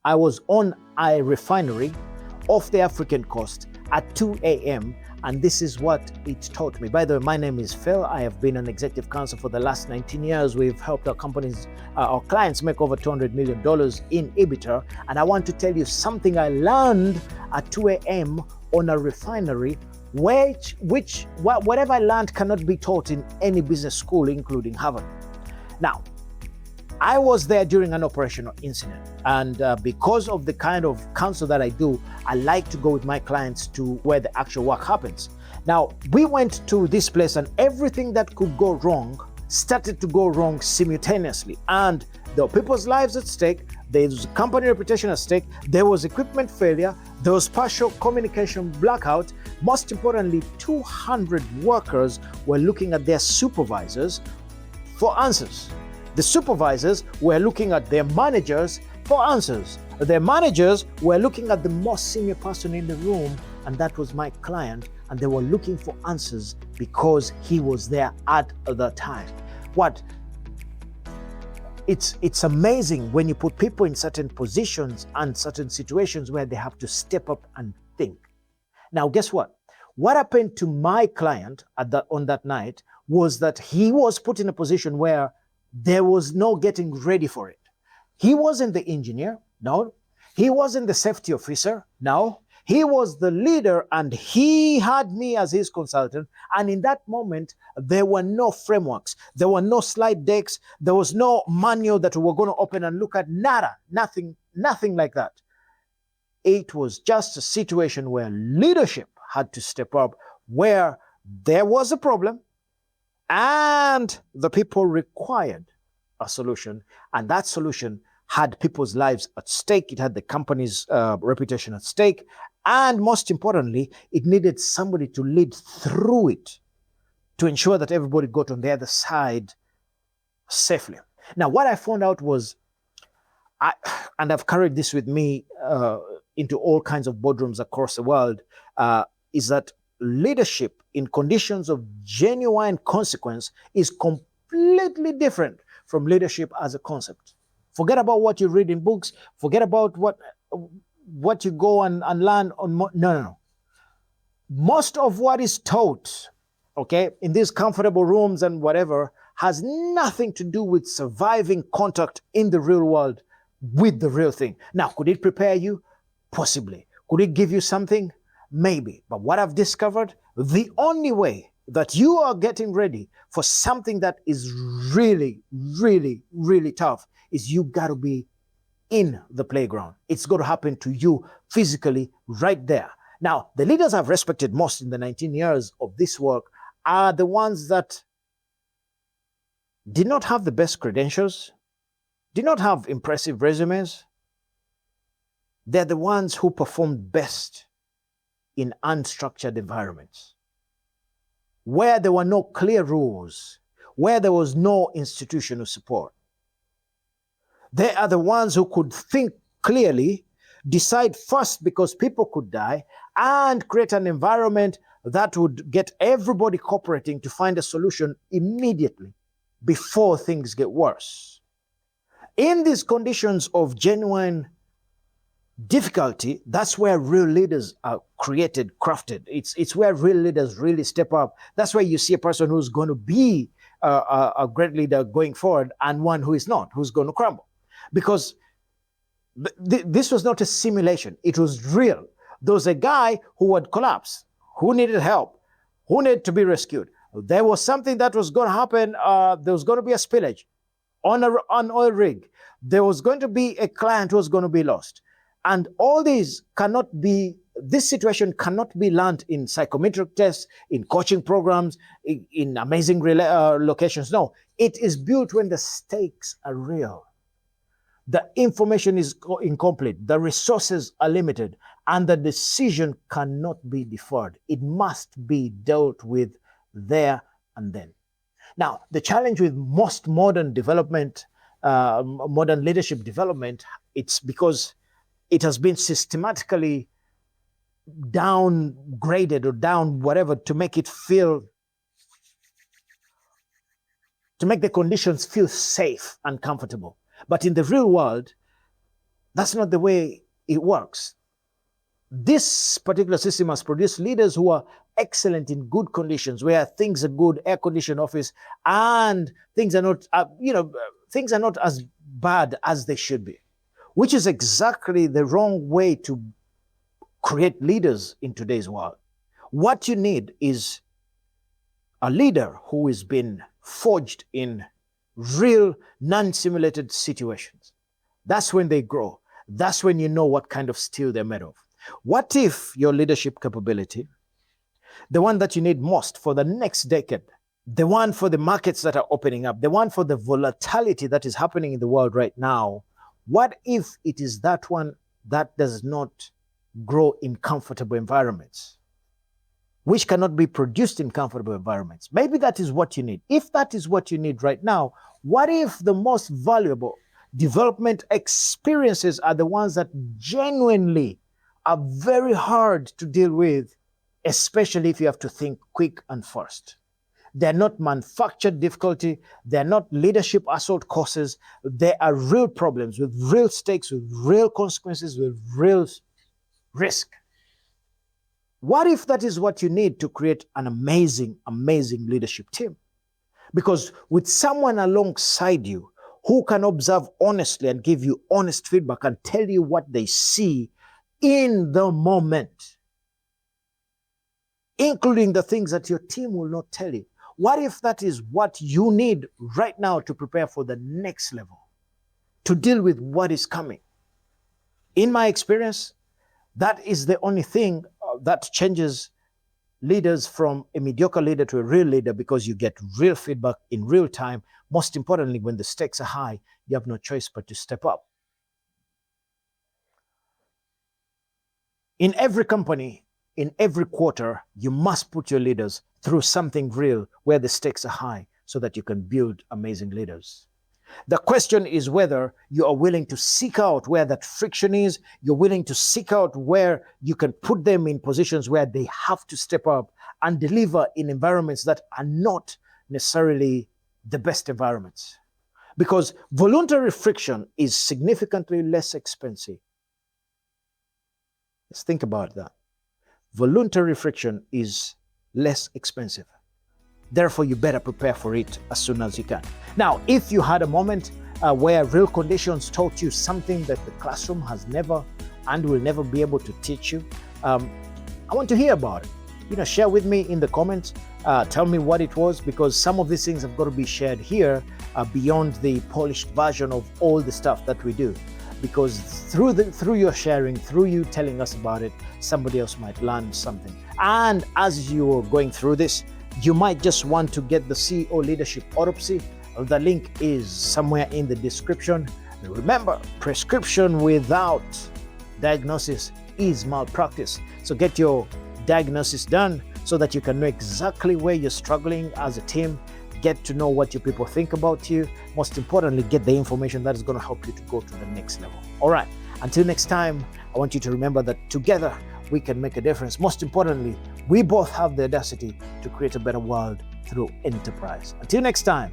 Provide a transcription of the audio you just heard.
I was on a refinery off the African coast at 2 a.m. and this is what it taught me. By the way, my name is Phil. I have been an executive counsel for the last 19 years. We've helped our companies, our clients make over $200 million in EBITDA. And I want to tell you something I learned at 2 a.m. on a refinery, whatever I learned cannot be taught in any business school, including Harvard. Now, I was there during an operational incident, and because of the kind of counsel that I do, I like to go with my clients to where the actual work happens. Now, we went to this place and everything that could go wrong started to go wrong simultaneously, and there were people's lives at stake, there was company reputation at stake, there was equipment failure, there was partial communication blackout. Most importantly, 200 workers were looking at their supervisors for answers. The supervisors were looking at their managers for answers. Their managers were looking at the most senior person in the room, and that was my client, and they were looking for answers because he was there at the time. It's amazing when you put people in certain positions and certain situations where they have to step up and think. Now, guess what? What happened to my client on that night was that he was put in a position where there was no getting ready for it. He wasn't the engineer, no. He wasn't the safety officer, no. He was the leader, and he had me as his consultant. And in that moment, there were no frameworks. There were no slide decks. There was no manual that we were going to open and look at. Nada, nothing like that. It was just a situation where leadership had to step up, where there was a problem, and the people required a solution, and that solution had people's lives at stake. It had the company's reputation at stake, and most importantly, it needed somebody to lead through it to ensure that everybody got on the other side safely. Now, what I found out was, and I've carried this with me into all kinds of boardrooms across the world, is that leadership in conditions of genuine consequence is completely different from leadership as a concept. Forget about what you read in books. Forget about what you go and learn on. No. Most of what is taught, okay, in these comfortable rooms and whatever, has nothing to do with surviving contact in the real world with the real thing. Now, could it prepare you? Possibly. Could it give you something? Maybe. But what I've discovered, the only way that you are getting ready for something that is really, really, really tough is you got to be in the playground. It's going to happen to you physically right there. Now, the leaders I've respected most in the 19 years of this work are the ones that did not have the best credentials, did not have impressive resumes. They're the ones who performed best in unstructured environments, where there were no clear rules, where there was no institutional support. They are the ones who could think clearly, decide fast because people could die, and create an environment that would get everybody cooperating to find a solution immediately before things get worse. In these conditions of genuine difficulty, that's where real leaders are created, crafted. It's where real leaders really step up. That's where you see a person who's going to be a great leader going forward, and one who is not, who's going to crumble. Because this was not a simulation. It was real. There was a guy who had collapsed, who needed help, who needed to be rescued. There was something that was going to happen. There was going to be a spillage on an oil rig. There was going to be a client who was going to be lost. And all these this situation cannot be learned in psychometric tests, in coaching programs, in amazing locations. No, it is built when the stakes are real. The information is incomplete, the resources are limited, and the decision cannot be deferred. It must be dealt with there and then. Now, the challenge with most modern development, modern leadership development, it's because it has been systematically downgraded or down whatever to make it feel, to make the conditions feel safe and comfortable. But in the real world, That's not the way it works. This particular system has produced leaders who are excellent in good conditions, where things are good, air-conditioned office, and things are not, things are not as bad as they should be, which is exactly the wrong way to create leaders in today's world. What you need is a leader who has been forged in real, non-simulated situations. That's when they grow. That's when you know what kind of steel they're made of. What if your leadership capability, the one that you need most for the next decade, the one for the markets that are opening up, the one for the volatility that is happening in the world right now, what if it is that one that does not grow in comfortable environments, which cannot be produced in comfortable environments? Maybe that is what you need. If that is what you need right now, what if the most valuable development experiences are the ones that genuinely are very hard to deal with, especially if you have to think quick and fast? They're not manufactured difficulty. They're not leadership assault courses. They are real problems with real stakes, with real consequences, with real risk. What if that is what you need to create an amazing, amazing leadership team? Because with someone alongside you who can observe honestly and give you honest feedback and tell you what they see in the moment, including the things that your team will not tell you. What if that is what you need right now to prepare for the next level, to deal with what is coming? In my experience, that is the only thing that changes leaders from a mediocre leader to a real leader, because you get real feedback in real time. Most importantly, when the stakes are high, you have no choice but to step up. In every company, in every quarter, you must put your leaders through something real where the stakes are high so that you can build amazing leaders. The question is whether you are willing to seek out where that friction is. You're willing to seek out where you can put them in positions where they have to step up and deliver in environments that are not necessarily the best environments. Because voluntary friction is significantly less expensive. Let's think about that. Voluntary friction is less expensive. Therefore, you better prepare for it as soon as you can. Now, if you had a moment where real conditions taught you something that the classroom has never and will never be able to teach you, I want to hear about it. Share with me in the comments. Tell me what it was, because some of these things have got to be shared here beyond the polished version of all the stuff that we do. Because through your sharing, through you telling us about it, somebody else might learn something. And as you're going through this, you might just want to get the CEO Leadership Autopsy. The link is somewhere in the description. And remember, prescription without diagnosis is malpractice. So get your diagnosis done so that you can know exactly where you're struggling as a team. Get to know what your people think about you. Most importantly, get the information that is going to help you to go to the next level. All right. Until next time, I want you to remember that together we can make a difference. Most importantly, we both have the audacity to create a better world through enterprise. Until next time.